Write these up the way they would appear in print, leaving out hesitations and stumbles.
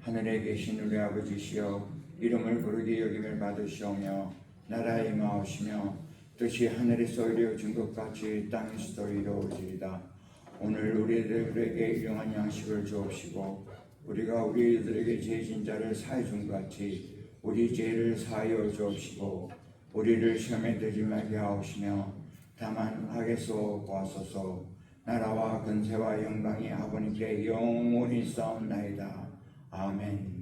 하늘에 계신 우리 아버지시여 이름을 부르게 여김을 받으시오며 나라에 임하오시며 뜻이 하늘에서 이루어진 것 같이 땅에서도 이루어지리다. 오늘 우리들에게 일용할 양식을 주옵시고 우리가 우리들에게 죄진 자를 사해 준 같이 우리 죄를 사하여 주옵시고 우리를 시험에 들지 말게 하옵시며 다만 악에서 구하소서. 나라와 근세와 영광이 아버님께 영원히 싸움나이다. 아멘.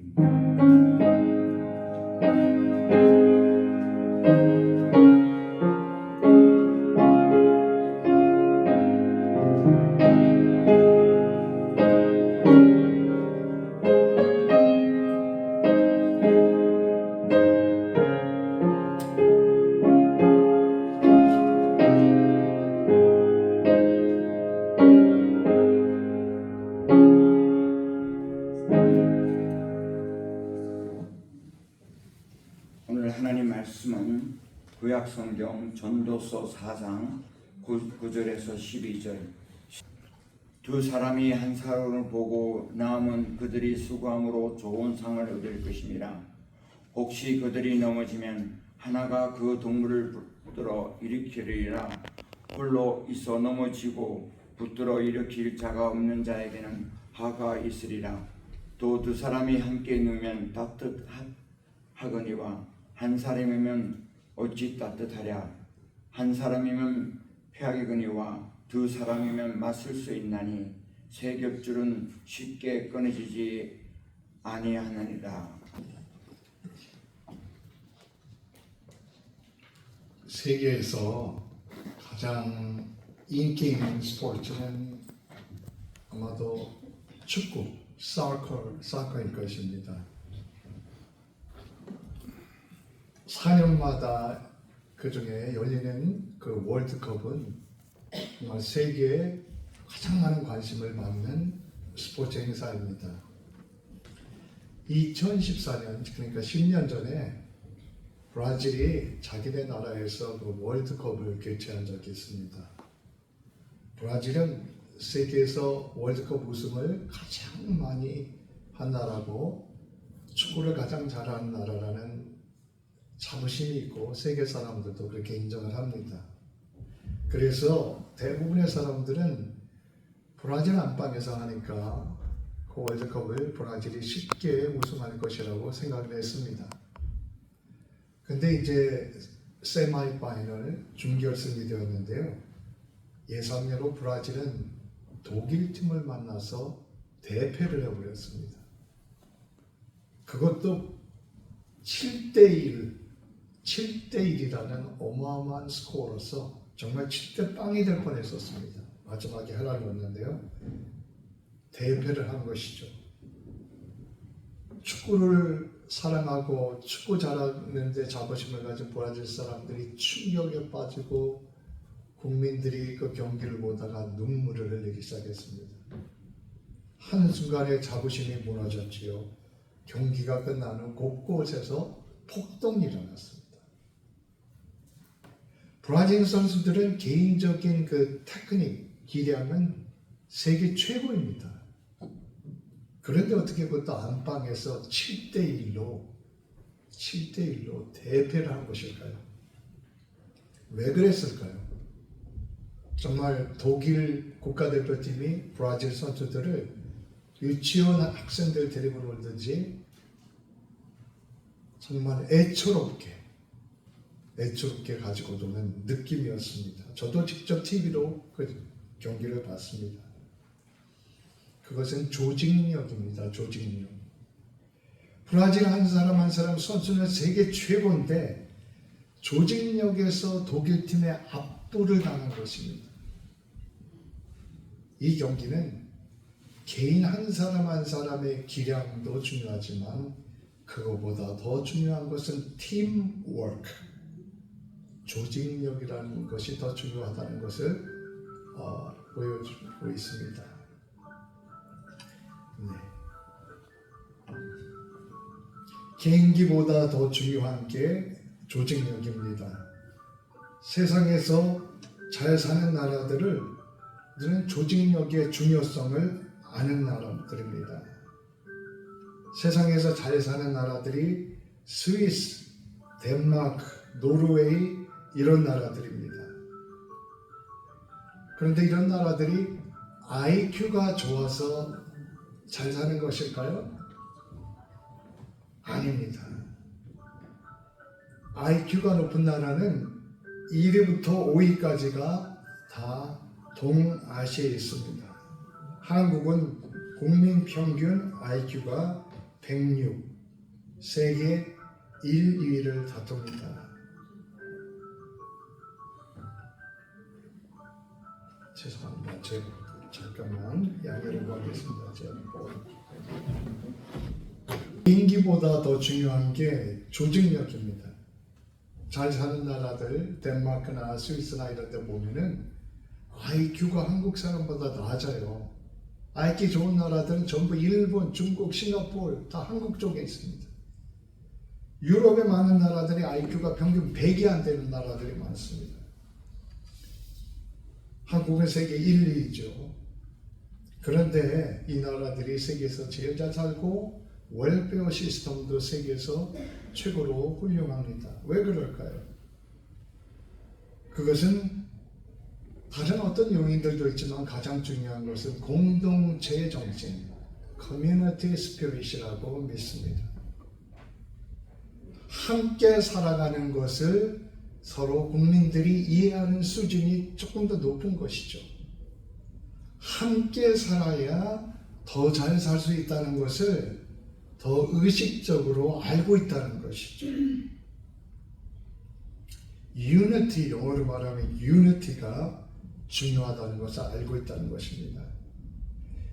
오늘 하나님 말씀은 구약성경 전도서 4장 9절에서 12절. 두 사람이 한 사람을 보고 나음은 그들이 수고함으로 좋은 상을 얻을 것이니라. 혹시 그들이 넘어지면 하나가 그 동물을 붙들어 일으키리라. 홀로 있어 넘어지고 붙들어 일으킬 자가 없는 자에게는 하가 있으리라. 또 두 사람이 함께 누우면 따뜻하거니와 한 사람이면 어찌 따뜻하랴. 한 사람이면 패하겠거니와 두 사람이면 맞설 수 있나니 세 겹줄은 쉽게 끊어지지 아니하느니라. 세계에서 가장 인기 있는 스포츠는 아마도 축구, 사커일 것입니다. 4년마다 그 중에 열리는 그 월드컵은 정말 세계에 가장 많은 관심을 받는 스포츠 행사입니다. 2014년, 그러니까 10년 전에 브라질이 자기네 나라에서 그 월드컵을 개최한 적이 있습니다. 브라질은 세계에서 월드컵 우승을 가장 많이 한 나라고 축구를 가장 잘하는 나라라는 자부심이 있고 세계 사람들도 그렇게 인정을 합니다. 그래서 대부분의 사람들은 브라질 안방에서 하니까 그 월드컵을 브라질이 쉽게 우승할 것이라고 생각을 했습니다. 근데 이제 세마이 파이널 준결승이 되었는데요. 예상대로 브라질은 독일 팀을 만나서 대패를 해버렸습니다. 그것도 7대1이라는 어마어마한 스코어로서 정말 7대 빵이 될 뻔했었습니다. 마지막에 하락이었는데요. 대패를 한 것이죠. 축구를 사랑하고 축구 잘하는데 자부심을 가진 브라질 사람들이 충격에 빠지고 국민들이 그 경기를 보다가 눈물을 흘리기 시작했습니다. 한순간에 자부심이 무너졌지요. 경기가 끝난 후 곳곳에서 폭동이 일어났습니다. 브라질 선수들은 개인적인 그 테크닉, 기량은 세계 최고입니다. 그런데 어떻게 그것도 안방에서 7대1로 대패를 한 것일까요? 왜 그랬을까요? 정말 독일 국가대표팀이 브라질 선수들을 유치원 학생들 데리고 놀든지 정말 애처롭게 가지고 노는 느낌이었습니다. 저도 직접 TV로 그 경기를 봤습니다. 그것은 조직력입니다. 조직력. 브라질 한 사람 한 사람 선수는 세계 최고인데 조직력에서 독일팀의 압도를 당한 것입니다. 이 경기는 개인 한 사람 한 사람의 기량도 중요하지만 그거보다 더 중요한 것은 팀워크, 조직력이라는 것이 더 중요하다는 것을 보여주고 있습니다. 네. 개인기보다 더 중요한 게 조직력입니다. 세상에서 잘 사는 나라들은 조직력의 중요성을 아는 나라들입니다. 세상에서 잘 사는 나라들이 스위스, 덴마크, 노르웨이 이런 나라들입니다. 그런데 이런 나라들이 IQ가 좋아서 잘 사는 것일까요? 아닙니다. IQ가 높은 나라는 1위부터 5위까지가 다 동아시아에 있습니다. 한국은 국민 평균 IQ가 106, 세계 1, 2위를 다툽니다. 죄송합니다. 제가 잠깐만 양해를 구하겠습니다. 인기보다 더 중요한 게 조직력입니다. 잘 사는 나라들, 덴마크나 스위스나 이런 데 보면은 IQ가 한국 사람보다 낮아요. IQ 좋은 나라들은 전부 일본, 중국, 싱가포르 다 한국 쪽에 있습니다. 유럽의 많은 나라들이 IQ가 평균 100이 안 되는 나라들이 많습니다. 한국은 세계 1, 2위죠. 그런데 이 나라들이 세계에서 제일 잘 살고 웰페어 시스템도 세계에서 최고로 훌륭합니다. 왜 그럴까요? 그것은 다른 어떤 요인들도 있지만 가장 중요한 것은 공동체 정신, 커뮤니티 스피릿이라고 믿습니다. 함께 살아가는 것을 서로 국민들이 이해하는 수준이 조금 더 높은 것이죠. 함께 살아야 더 잘 살 수 있다는 것을 더 의식적으로 알고 있다는 것이죠. Unity, 영어로 말하면 Unity가 중요하다는 것을 알고 있다는 것입니다.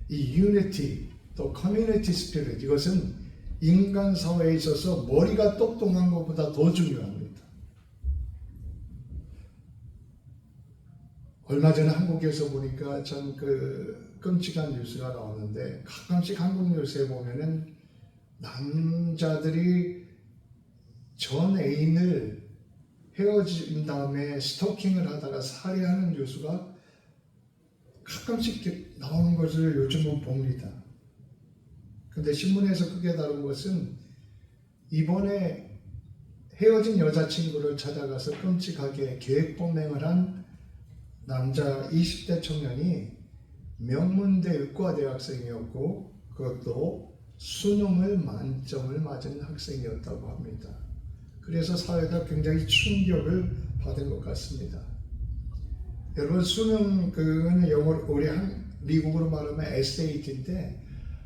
이 Unity, 또 Community Spirit, 이것은 인간 사회에 있어서 머리가 똑똑한 것보다 더 중요합니다. 얼마 전에 한국에서 보니까 참 끔찍한 뉴스가 나왔는데, 가끔씩 한국 뉴스에 보면은 남자들이 전 애인을 헤어진 다음에 스토킹을 하다가 살해하는 뉴스가 가끔씩 나오는 것을 요즘은 봅니다. 근데 신문에서 크게 다룬 것은 이번에 헤어진 여자친구를 찾아가서 끔찍하게 계획범행을 한 남자 20대 청년이 명문대 의과대학생이었고 그것도 수능을 만점을 맞은 학생이었다고 합니다. 그래서 사회가 굉장히 충격을 받은 것 같습니다. 여러분, 수능 그거는 영어로 우리 미국으로 말하면 SAT인데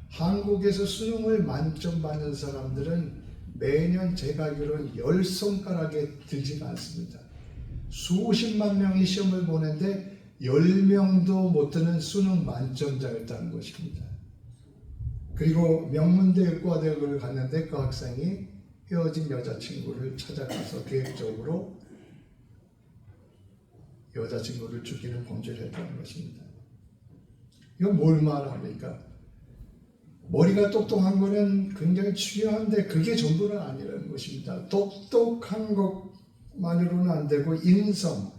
한국에서 수능을 만점 받는 사람들은 매년 제가 알기로는 10손가락에 들지가 않습니다. 수십만 명이 시험을 보는데 10명도 못 드는 수능 만점자였다는 것입니다. 그리고 명문대 의과대학을 갔는데 그 학생이 헤어진 여자친구를 찾아가서 계획적으로 여자친구를 죽이는 범죄를 했다는 것입니다. 이건 뭘 말합니까? 머리가 똑똑한 거는 굉장히 중요한데 그게 전부는 아니라는 것입니다. 똑똑한 것만으로는 안 되고 인성,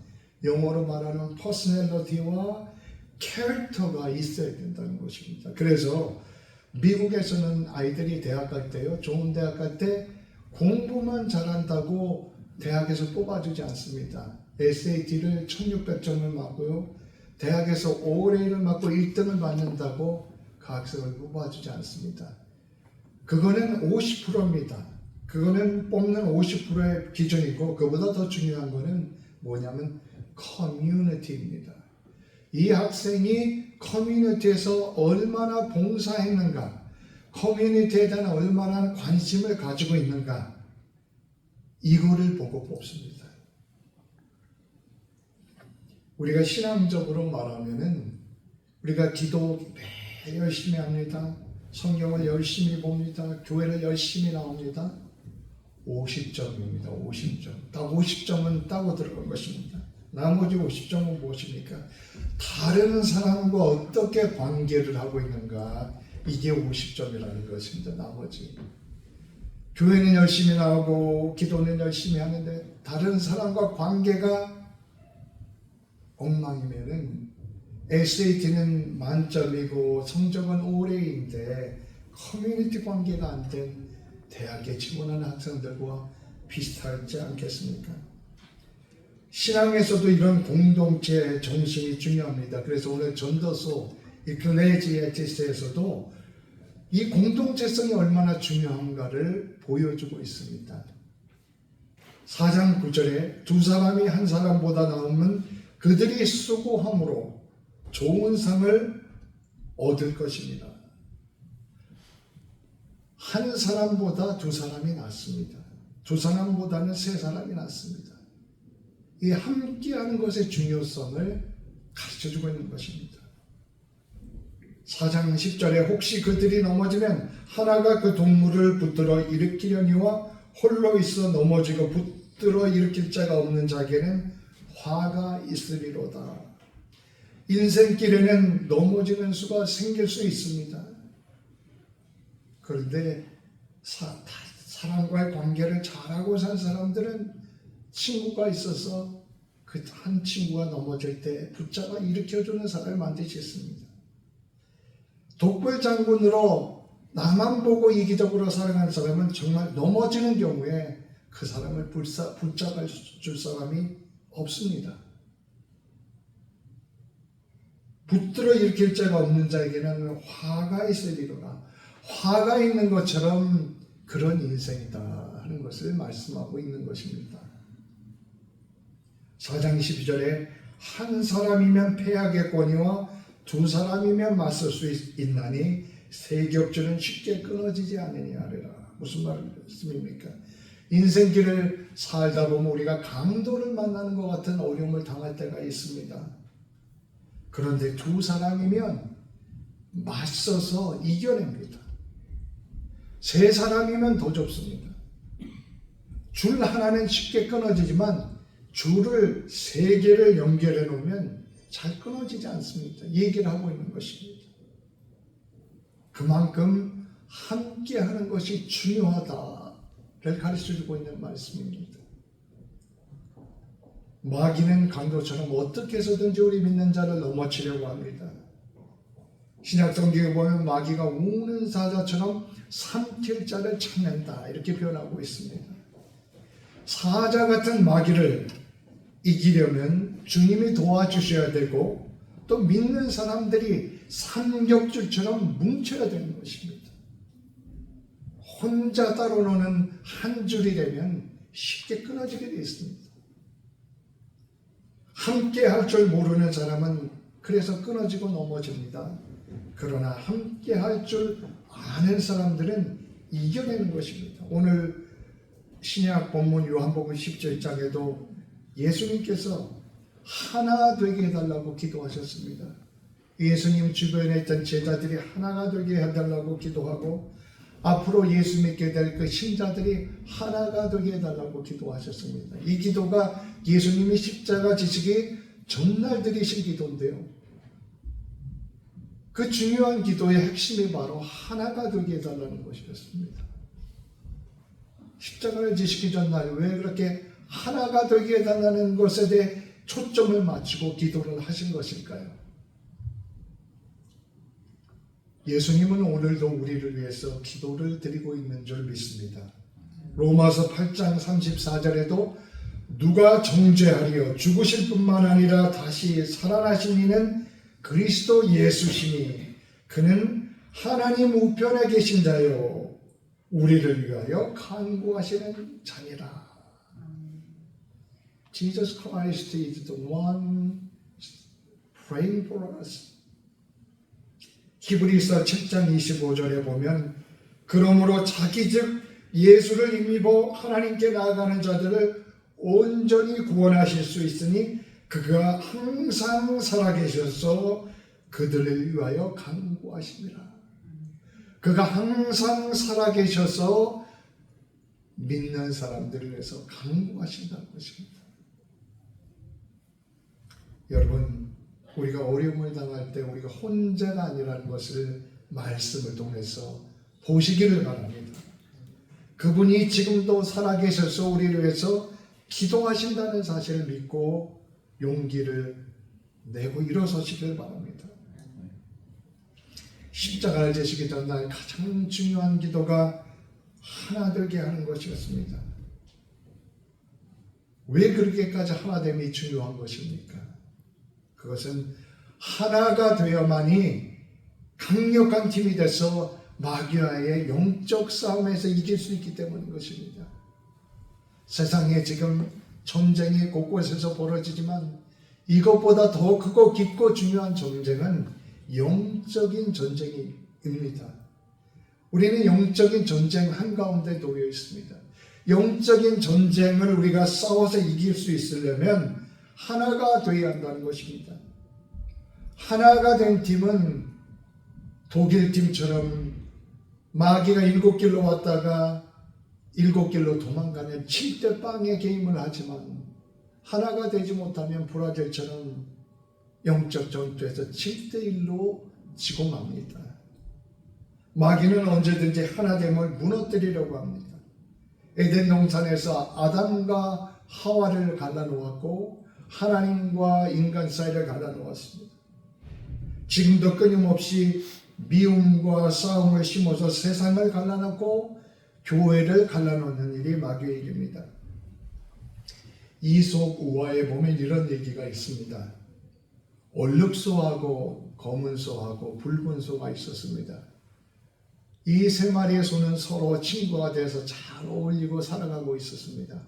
영어로 말하는 퍼스널리티와 캐릭터가 있어야 된다는 것입니다. 그래서 미국에서는 아이들이 대학 갈 때요, 좋은 대학 갈 때 공부만 잘한다고 대학에서 뽑아주지 않습니다. SAT를 1600점을 맞고요, 대학에서 OLA를 맞고 1등을 받는다고 그 학생을 뽑아주지 않습니다. 그거는 50%입니다. 그거는 뽑는 50%의 기준이고, 그보다 더 중요한 거는 뭐냐면 커뮤니티입니다. 이 학생이 커뮤니티에서 얼마나 봉사했는가, 커뮤니티에 대한 얼마나 관심을 가지고 있는가, 이거를 보고 뽑습니다. 우리가 신앙적으로 말하면은 우리가 기도 매일 열심히 합니다. 성경을 열심히 봅니다. 교회를 열심히 나옵니다. 50점입니다. 50점. 다 50점은 따고 들어간 것입니다. 나머지 50점은 무엇입니까? 다른 사람과 어떻게 관계를 하고 있는가, 이게 50점이라는 것입니다. 나머지 교회는 열심히 나오고 기도는 열심히 하는데 다른 사람과 관계가 엉망이면은 SAT는 만점이고 성적은 OLA인데 커뮤니티 관계가 안 된 대학에 지원하는 학생들과 비슷하지 않겠습니까? 신앙에서도 이런 공동체 정신이 중요합니다. 그래서 오늘 전도서 이클레지아티스에서도 이 공동체성이 얼마나 중요한가를 보여주고 있습니다. 4장 9절에 두 사람이 한 사람보다 나으면 그들이 수고함으로 좋은 상을 얻을 것입니다. 한 사람보다 두 사람이 낫습니다. 두 사람보다는 세 사람이 낫습니다. 이 함께하는 것의 중요성을 가르쳐주고 있는 것입니다. 4장 10절에 혹시 그들이 넘어지면 하나가 그 동물을 붙들어 일으키려니와 홀로 있어 넘어지고 붙들어 일으킬 자가 없는 자에게는 화가 있으리로다. 인생길에는 넘어지는 수가 생길 수 있습니다. 그런데 사람과의 관계를 잘하고 산 사람들은 친구가 있어서 그 한 친구가 넘어질 때 붙잡아 일으켜주는 사람을 만들지 있습니다. 독불 장군으로 나만 보고 이기적으로 살아가는 사람은 정말 넘어지는 경우에 그 사람을 붙잡아 줄 사람이 없습니다. 붙들어 일으킬 자가 없는 자에게는 화가 있으리로라. 화가 있는 것처럼 그런 인생이다 하는 것을 말씀하고 있는 것입니다. 4장 12절에 한 사람이면 패하겠거니와 두 사람이면 맞설 수 있나니 세 겹줄은 쉽게 끊어지지 않으니 하리라. 무슨 말씀입니까? 인생길을 살다 보면 우리가 강도를 만나는 것 같은 어려움을 당할 때가 있습니다. 그런데 두 사람이면 맞서서 이겨냅니다. 세 사람이면 더 좁습니다. 줄 하나는 쉽게 끊어지지만 줄을 세 개를 연결해 놓으면 잘 끊어지지 않습니다. 얘기를 하고 있는 것입니다. 그만큼 함께 하는 것이 중요하다를 가르쳐주고 있는 말씀입니다. 마귀는 강도처럼 어떻게 해서든지 우리 믿는 자를 넘어치려고 합니다. 신약 성경에 보면 마귀가 우는 사자처럼 삼킬 자를 찾는다 이렇게 표현하고 있습니다. 사자 같은 마귀를 이기려면 주님이 도와주셔야 되고 또 믿는 사람들이 삼겹줄처럼 뭉쳐야 되는 것입니다. 혼자 따로 노는 한 줄이 되면 쉽게 끊어지게 되어 있습니다. 함께 할 줄 모르는 사람은 그래서 끊어지고 넘어집니다. 그러나 함께 할 줄 아는 사람들은 이겨내는 것입니다. 오늘 신약 본문 요한복음 17장에도 예수님께서 하나 되게 해달라고 기도하셨습니다. 예수님 주변에 있던 제자들이 하나가 되게 해달라고 기도하고 앞으로 예수 믿게 될 그 신자들이 하나가 되게 해달라고 기도하셨습니다. 이 기도가 예수님이 십자가 지시기 전날 드리신 기도인데요. 그 중요한 기도의 핵심이 바로 하나가 되게 해달라는 것이었습니다. 십자가를 지시기 전날 왜 그렇게 하나가 되게 해달라는 것에 대해 초점을 맞추고 기도를 하신 것일까요? 예수님은 오늘도 우리를 위해서 기도를 드리고 있는 줄 믿습니다. 로마서 8장 34절에도 누가 정죄하리요 죽으실 뿐만 아니라 다시 살아나신 이는 그리스도 예수시니 그는 하나님 우편에 계신 자요 우리를 위하여 간구하시는 자니라. Jesus Christ is the one praying for us. 히브리서 7장 25절에 보면 그러므로 자기 즉 예수를 힘입어 하나님께 나아가는 자들을 온전히 구원하실 수 있으니 그가 항상 살아계셔서 그들을 위하여 간구하십니다. 그가 항상 살아계셔서 믿는 사람들을 위해서 간구하신다는 것입니다. 여러분, 우리가 어려움을 당할 때 우리가 혼자가 아니라는 것을 말씀을 통해서 보시기를 바랍니다. 그분이 지금도 살아계셔서 우리를 위해서 기도하신다는 사실을 믿고 용기를 내고 일어서시길 바랍니다. 십자가를 지시기 전날 가장 중요한 기도가 하나 되게 하는 것이었습니다. 왜 그렇게까지 하나됨이 중요한 것입니까? 그것은 하나가 되어야만이 강력한 팀이 돼서 마귀와의 영적 싸움에서 이길 수 있기 때문인 것입니다. 세상에 지금 전쟁이 곳곳에서 벌어지지만 이것보다 더 크고 깊고 중요한 전쟁은 영적인 전쟁입니다. 우리는 영적인 전쟁 한가운데 놓여 있습니다. 영적인 전쟁을 우리가 싸워서 이길 수 있으려면 하나가 되어야 한다는 것입니다. 하나가 된 팀은 독일 팀처럼 마귀가 7길로 왔다가 7길로 도망가는 7대0의 게임을 하지만 하나가 되지 못하면 브라질처럼 영적 전투에서 7대1로 지고 맙니다. 마귀는 언제든지 하나됨을 무너뜨리려고 합니다. 에덴 동산에서 아담과 하와를 갈라놓았고 하나님과 인간 사이를 갈라놓았습니다. 지금도 끊임없이 미움과 싸움을 심어서 세상을 갈라놓고 교회를 갈라놓는 일이 마귀의 일입니다. 이솝 우화에 보면 이런 얘기가 있습니다. 얼룩소하고 검은 소하고 붉은 소가 있었습니다. 이 세 마리의 소는 서로 친구가 돼서 잘 어울리고 살아가고 있었습니다.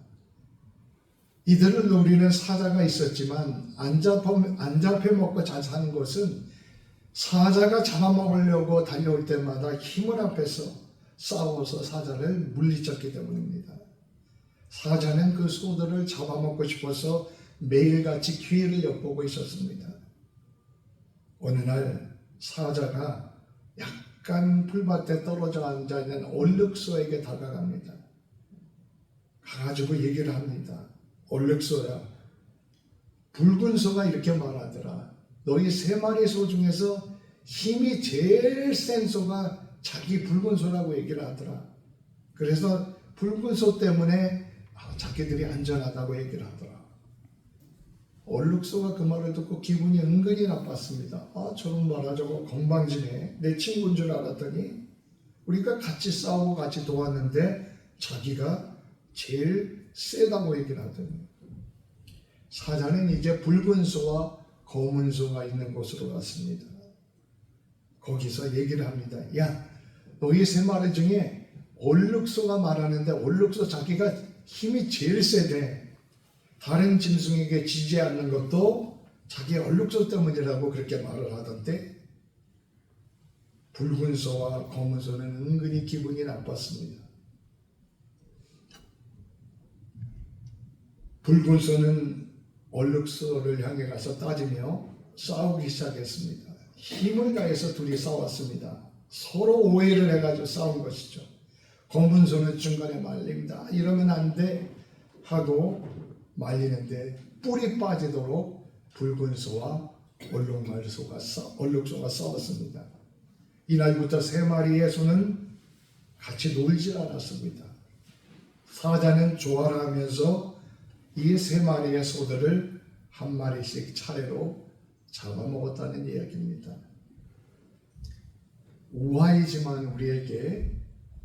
이들을 노리는 사자가 있었지만 안 잡혀 먹고 잘 사는 것은 사자가 잡아먹으려고 달려올 때마다 힘을 합해서 싸워서 사자를 물리쳤기 때문입니다. 사자는 그 소들을 잡아먹고 싶어서 매일같이 기회를 엿보고 있었습니다. 어느 날 사자가 약간 풀밭에 떨어져 앉아있는 얼룩소에게 다가갑니다. 가가지고 얘기를 합니다. 얼룩소야, 붉은 소가 이렇게 말하더라. 너희 3마리 소 중에서 힘이 제일 센 소가 자기 붉은 소라고 얘기를 하더라. 그래서 붉은 소 때문에 자기들이 안전하다고 얘기를 하더라. 얼룩소가 그 말을 듣고 기분이 은근히 나빴습니다. 저런 말아 저거 건방지네. 내 친구인 줄 알았더니 우리가 같이 싸우고 같이 도왔는데 자기가 제일 세다고 얘기를 하더니 사자는 이제 붉은 소와 검은 소가 있는 곳으로 갔습니다. 거기서 얘기를 합니다. 야, 너희 3마리 중에 얼룩소가 말하는데 얼룩소 자기가 힘이 제일 세대. 다른 짐승에게 지지 않는 것도 자기 얼룩소 때문이라고 그렇게 말을 하던데 붉은 소와 검은 소는 은근히 기분이 나빴습니다. 붉은 소는 얼룩소를 향해 가서 따지며 싸우기 시작했습니다. 힘을 다해서 둘이 싸웠습니다. 서로 오해를 해가지고 싸운 것이죠. 검은 소는 중간에 말립니다. 이러면 안 돼 하고 말리는데 뿔이 빠지도록 붉은 소와 얼룩소가 싸웠습니다. 이날부터 3마리의 소는 같이 놀지 않았습니다. 사자는 조화를 하면서 이 3마리의 소들을 한 마리씩 차례로 잡아먹었다는 이야기입니다. 우화이지만 우리에게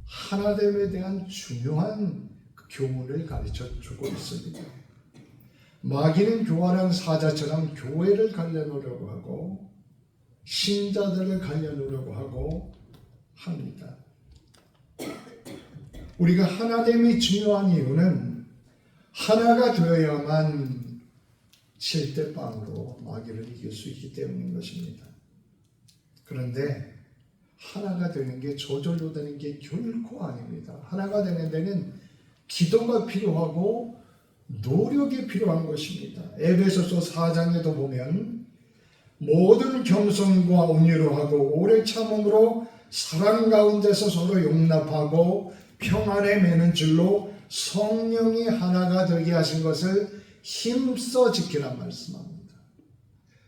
하나됨에 대한 중요한 교훈을 가르쳐 주고 있습니다. 마귀는 교활한 사자처럼 교회를 갈려놓으려고 하고 신자들을 갈려놓으려고 하고 합니다. 우리가 하나됨이 중요한 이유는 하나가 되어야만 7대0으로 마귀를 이길 수 있기 때문인 것입니다. 그런데 하나가 되는 게 저절로 되는 게 결코 아닙니다. 하나가 되는 데는 기도가 필요하고 노력이 필요한 것입니다. 에베소서 4장에도 보면 모든 겸손과 온유로 하고 오래 참음으로 사랑 가운데서 서로 용납하고 평안에 매는 줄로 성령이 하나가 되게 하신 것을 힘써 지키란 말씀합니다.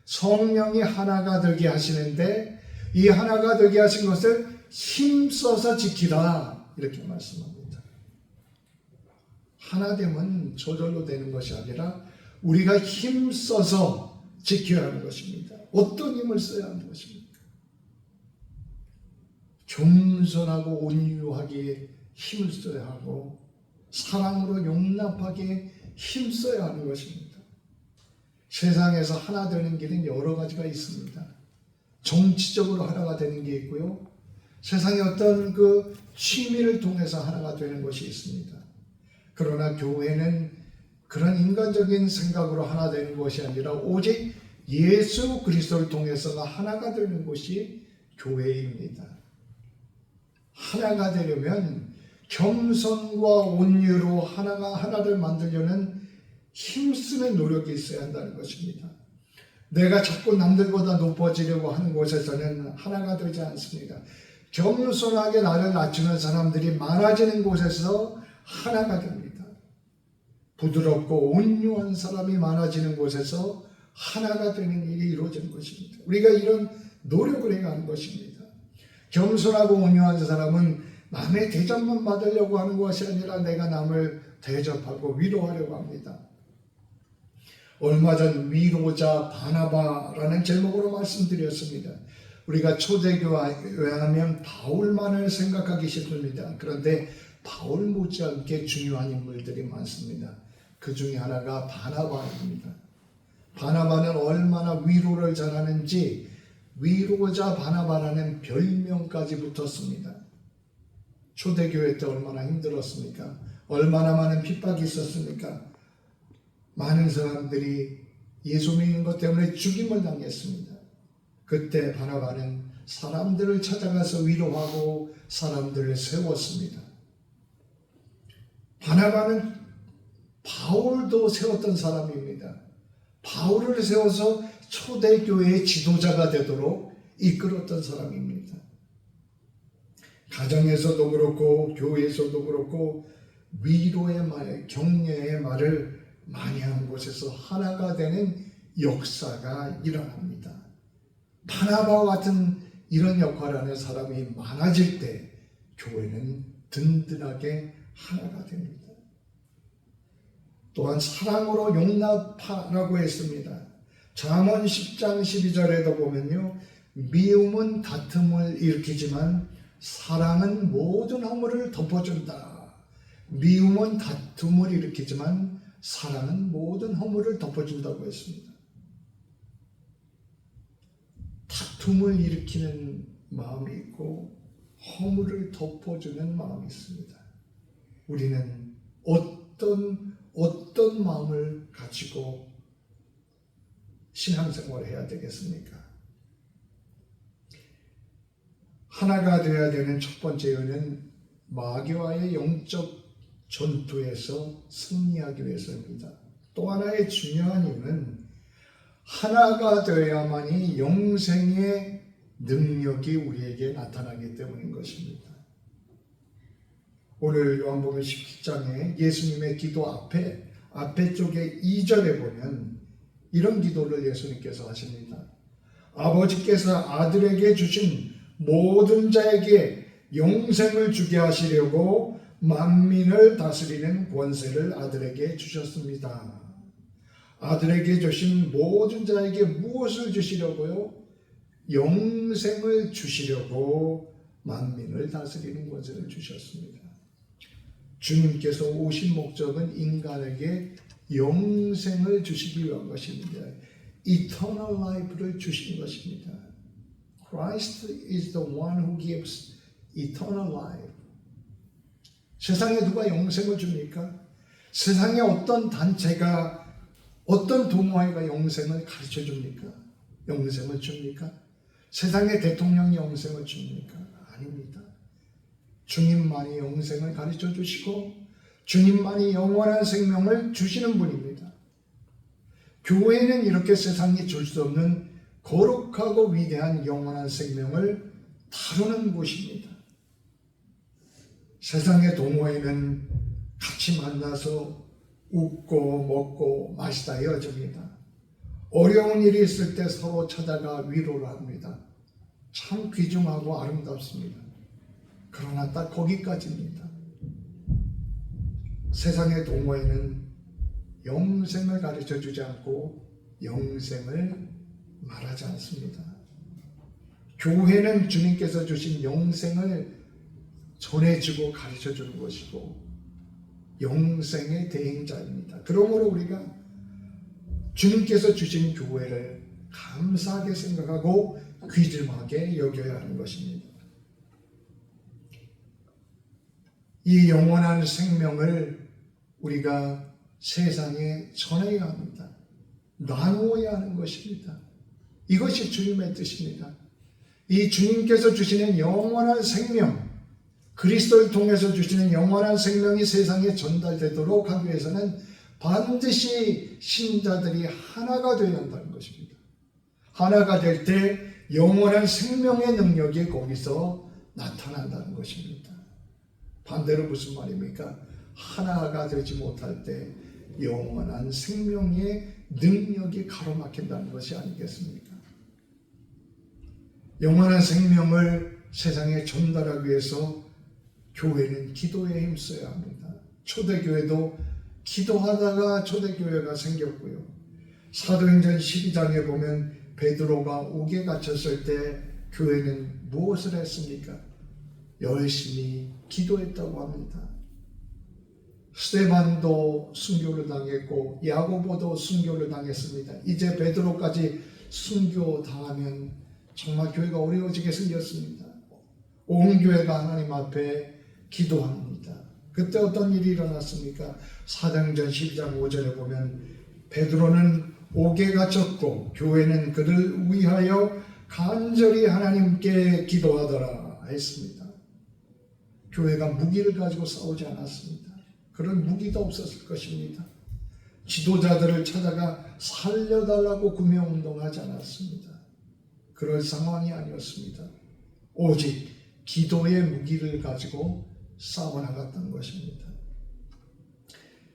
성령이 하나가 되게 하시는데 이 하나가 되게 하신 것을 힘써서 지키라 이렇게 말씀합니다. 하나됨은 저절로 되는 것이 아니라 우리가 힘써서 지켜야 하는 것입니다. 어떤 힘을 써야 하는 것입니까? 겸손하고 온유하게 힘을 써야 하고 사랑으로 용납하게 힘써야 하는 것입니다. 세상에서 하나 되는 길은 여러 가지가 있습니다. 정치적으로 하나가 되는 게 있고요. 세상의 어떤 그 취미를 통해서 하나가 되는 것이 있습니다. 그러나 교회는 그런 인간적인 생각으로 하나 되는 것이 아니라 오직 예수 그리스도를 통해서가 하나가 되는 것이 교회입니다. 하나가 되려면 겸손과 온유로 하나를 만들려는 힘쓰는 노력이 있어야 한다는 것입니다. 내가 자꾸 남들보다 높아지려고 하는 곳에서는 하나가 되지 않습니다. 겸손하게 나를 낮추는 사람들이 많아지는 곳에서 하나가 됩니다. 부드럽고 온유한 사람이 많아지는 곳에서 하나가 되는 일이 이루어지는 것입니다. 우리가 이런 노력을 해야 하는 것입니다. 겸손하고 온유한 사람은 남의 대접만 받으려고 하는 것이 아니라 내가 남을 대접하고 위로하려고 합니다. 얼마 전 위로자 바나바라는 제목으로 말씀드렸습니다. 우리가 초대교회 하면 바울만을 생각하기 쉽습니다. 그런데 바울 못지않게 중요한 인물들이 많습니다. 그 중에 하나가 바나바입니다. 바나바는 얼마나 위로를 잘하는지 위로자 바나바라는 별명까지 붙었습니다. 초대교회 때 얼마나 힘들었습니까? 얼마나 많은 핍박이 있었습니까? 많은 사람들이 예수 믿는 것 때문에 죽임을 당했습니다. 그때 바나바는 사람들을 찾아가서 위로하고 사람들을 세웠습니다. 바나바는 바울도 세웠던 사람입니다. 바울을 세워서 초대교회의 지도자가 되도록 이끌었던 사람입니다. 가정에서도 그렇고 교회에서도 그렇고 위로의 말, 격려의 말을 많이 하는 곳에서 하나가 되는 역사가 일어납니다. 바나바와 같은 이런 역할을 하는 사람이 많아질 때 교회는 든든하게 하나가 됩니다. 또한 사랑으로 용납하라고 했습니다. 잠언 10장 12절에도 보면요. 미움은 다툼을 일으키지만 사랑은 모든 허물을 덮어준다. 미움은 다툼을 일으키지만 사랑은 모든 허물을 덮어준다고 했습니다. 다툼을 일으키는 마음이 있고 허물을 덮어주는 마음이 있습니다. 우리는 어떤 마음을 가지고 신앙생활을 해야 되겠습니까? 하나가 되어야 되는 첫 번째 이유는 마귀와의 영적 전투에서 승리하기 위해서입니다. 또 하나의 중요한 이유는 하나가 되어야만이 영생의 능력이 우리에게 나타나기 때문인 것입니다. 오늘 요한복음 17장에 예수님의 기도 앞에 쪽에 2절에 보면 이런 기도를 예수님께서 하십니다. 아버지께서 아들에게 주신 모든 자에게 영생을 주게 하시려고 만민을 다스리는 권세를 아들에게 주셨습니다. 아들에게 주신 모든 자에게 무엇을 주시려고요? 영생을 주시려고 만민을 다스리는 권세를 주셨습니다. 주님께서 오신 목적은 인간에게 영생을 주시기 위한 것입니다. Eternal life를 주신 것입니다. Christ is the one who gives eternal life. 세상에 누가 영생을 줍니까? 세상에 어떤 단체가 어떤 동호회가 영생을 가르쳐 줍니까? 영생을 줍니까? 세상의 대통령이 영생을 줍니까? 아닙니다. 주님만이 영생을 가르쳐 주시고 주님만이 영원한 생명을 주시는 분입니다. 교회는 이렇게 세상이 줄 수 없는 거룩하고 위대한 영원한 생명을 다루는 곳입니다. 세상의 동호회는 같이 만나서 웃고 먹고 마시다 헤어집니다. 어려운 일이 있을 때 서로 찾아가 위로를 합니다. 참 귀중하고 아름답습니다. 그러나 딱 거기까지입니다. 세상의 동호회는 영생을 가르쳐 주지 않고 영생을 말하지 않습니다. 교회는 주님께서 주신 영생을 전해주고 가르쳐주는 것이고 영생의 대행자입니다. 그러므로 우리가 주님께서 주신 교회를 감사하게 생각하고 귀중하게 여겨야 하는 것입니다. 이 영원한 생명을 우리가 세상에 전해야 합니다. 나누어야 하는 것입니다. 이것이 주님의 뜻입니다. 이 주님께서 주시는 영원한 생명, 그리스도를 통해서 주시는 영원한 생명이 세상에 전달되도록 하기 위해서는 반드시 신자들이 하나가 되어야 한다는 것입니다. 하나가 될 때 영원한 생명의 능력이 거기서 나타난다는 것입니다. 반대로 무슨 말입니까? 하나가 되지 못할 때 영원한 생명의 능력이 가로막힌다는 것이 아니겠습니까? 영원한 생명을 세상에 전달하기 위해서 교회는 기도에 힘써야 합니다. 초대교회도 기도하다가 초대교회가 생겼고요. 사도행전 12장에 보면 베드로가 옥에 갇혔을 때 교회는 무엇을 했습니까? 열심히 기도했다고 합니다. 스데반도 순교를 당했고 야고보도 순교를 당했습니다. 이제 베드로까지 순교당하면 정말 교회가 어려워지게 생겼습니다. 온 교회가 하나님 앞에 기도합니다. 그때 어떤 일이 일어났습니까? 사도행전 12장 5절에 보면 베드로는 옥에 갇혔고 교회는 그를 위하여 간절히 하나님께 기도하더라 했습니다. 교회가 무기를 가지고 싸우지 않았습니다. 그런 무기도 없었을 것입니다. 지도자들을 찾아가 살려달라고 구명운동하지 않았습니다. 그럴 상황이 아니었습니다. 오직 기도의 무기를 가지고 싸워나갔던 것입니다.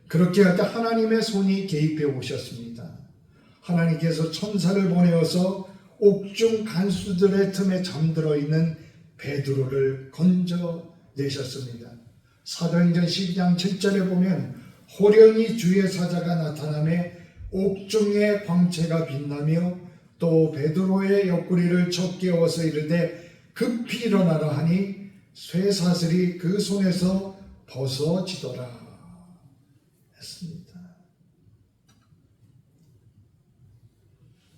그렇게 할 때 하나님의 손이 개입해 오셨습니다. 하나님께서 천사를 보내어서 옥중 간수들의 틈에 잠들어 있는 베드로를 건져내셨습니다. 사도행전 12장 7절에 보면 호련히 주의 사자가 나타나며 옥중의 광채가 빛나며 또 베드로의 옆구리를 쳐 깨워서 이르되 급히 일어나라 하니 쇠사슬이 그 손에서 벗어지더라 했습니다.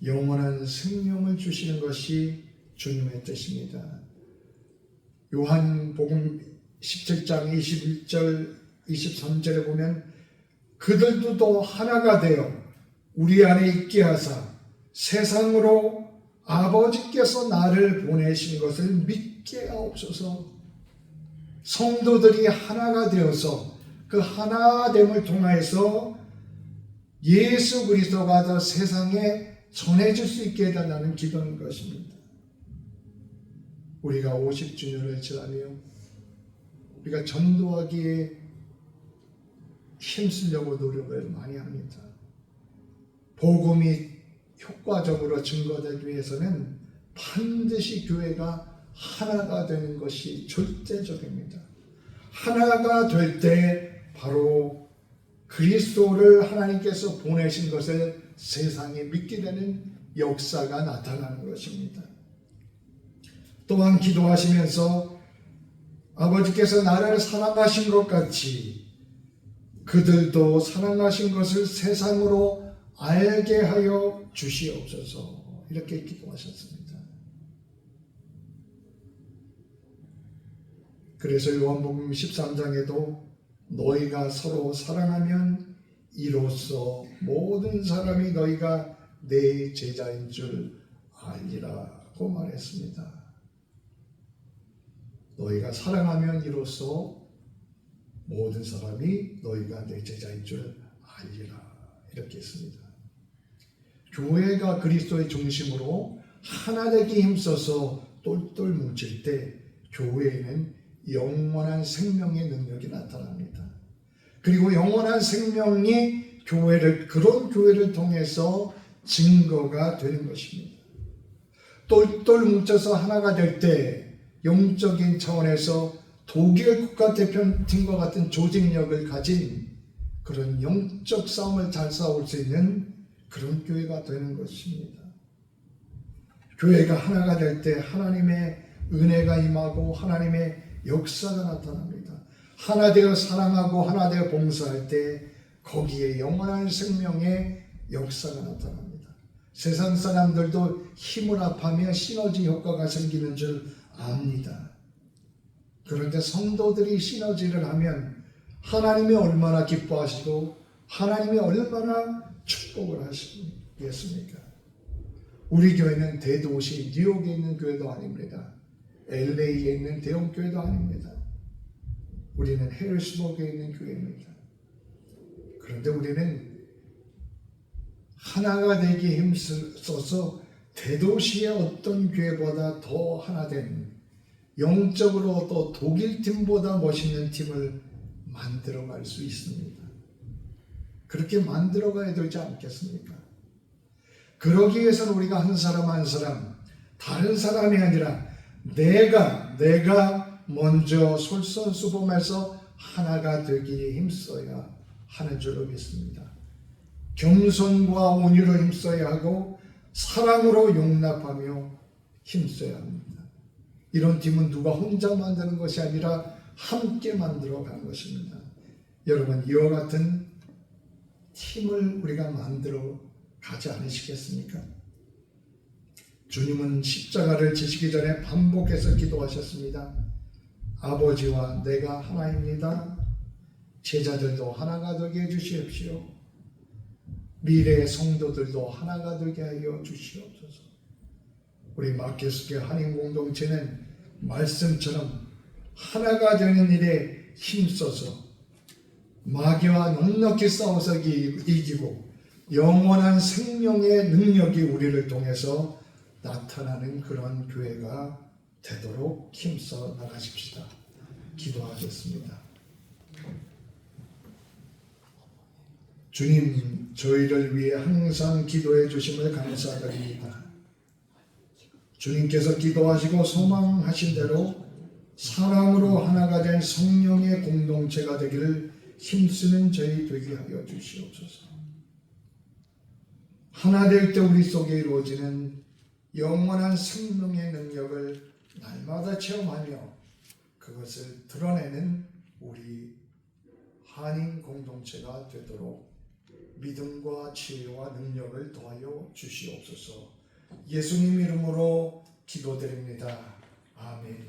영원한 생명을 주시는 것이 주님의 뜻입니다. 요한복음 17장 21절 23절에 보면 그들도 또 하나가 되어 우리 안에 있게 하사 세상으로 아버지께서 나를 보내신 것을 믿게 하옵소서. 성도들이 하나가 되어서 그 하나됨을 통하여서 예수 그리스도가 더 세상에 전해질 수 있게 해달라는 기도인 것입니다. 우리가 50주년을 지나며 우리가 전도하기에 힘쓰려고 노력을 많이 합니다. 복음이 효과적으로 증거되기 위해서는 반드시 교회가 하나가 되는 것이 절대적입니다. 하나가 될 때 바로 그리스도를 하나님께서 보내신 것을 세상에 믿게 되는 역사가 나타나는 것입니다. 또한 기도하시면서 아버지께서 나를 사랑하신 것 같이 그들도 사랑하신 것을 세상으로 알게 하여 주시옵소서. 이렇게 기도하셨습니다. 그래서 요한복음 13장에도 너희가 서로 사랑하면 이로써 모든 사람이 너희가 내 제자인 줄 알리라고 말했습니다. 너희가 사랑하면 이로써 모든 사람이 너희가 내 제자인 줄 알리라 이렇게 했습니다. 교회가 그리스도의 중심으로 하나 되기 힘써서 똘똘 뭉칠 때 교회에는 영원한 생명의 능력이 나타납니다. 그리고 영원한 생명이 그런 교회를 통해서 증거가 되는 것입니다. 똘똘 뭉쳐서 하나가 될 때 영적인 차원에서 독일 국가대표팀과 같은 조직력을 가진 그런 영적 싸움을 잘 싸울 수 있는 그런 교회가 되는 것입니다. 교회가 하나가 될 때 하나님의 은혜가 임하고 하나님의 역사가 나타납니다. 하나 되어 사랑하고 하나 되어 봉사할 때 거기에 영원한 생명의 역사가 나타납니다. 세상 사람들도 힘을 합하며 시너지 효과가 생기는 줄 압니다. 그런데 성도들이 시너지를 하면 하나님이 얼마나 기뻐하시고 하나님이 얼마나 축복을 하시겠습니까? 우리 교회는 대도시 뉴욕에 있는 교회도 아닙니다. LA에 있는 대형 교회도 아닙니다. 우리는 해리스버그에 있는 교회입니다. 그런데 우리는 하나가 되기 힘써서 대도시의 어떤 교회보다 더 하나 된 영적으로 또 독일 팀보다 멋있는 팀을 만들어갈 수 있습니다. 그렇게 만들어가야 되지 않겠습니까? 그러기 위해서는 우리가 한 사람 한 사람 다른 사람이 아니라 내가 먼저 솔선수범해서 하나가 되기에 힘써야 하는 줄로 믿습니다. 겸손과 온유로 힘써야 하고 사랑으로 용납하며 힘써야 합니다. 이런 팀은 누가 혼자 만드는 것이 아니라 함께 만들어 가는 것입니다. 여러분, 이와 같은 팀을 우리가 만들어 가지 않으시겠습니까? 주님은 십자가를 지시기 전에 반복해서 기도하셨습니다. 아버지와 내가 하나입니다. 제자들도 하나가 되게 해주시옵시오. 미래의 성도들도 하나가 되게 하여 주시옵소서. 우리 마켓스교회 한인공동체는 말씀처럼 하나가 되는 일에 힘써서 마귀와 넉넉히 싸워서 이기고 영원한 생명의 능력이 우리를 통해서 나타나는 그런 교회가 되도록 힘써 나가십시다. 기도하겠습니다. 주님, 저희를 위해 항상 기도해 주심을 감사드립니다. 주님께서 기도하시고 소망하신 대로 사랑으로 하나가 된 성령의 공동체가 되기를 힘쓰는 저희 되게 하여 주시옵소서. 하나 될 때 우리 속에 이루어지는 영원한 생명의 능력을 날마다 체험하며 그것을 드러내는 우리 한인 공동체가 되도록 믿음과 지혜와 능력을 더하여 주시옵소서. 예수님 이름으로 기도드립니다. 아멘.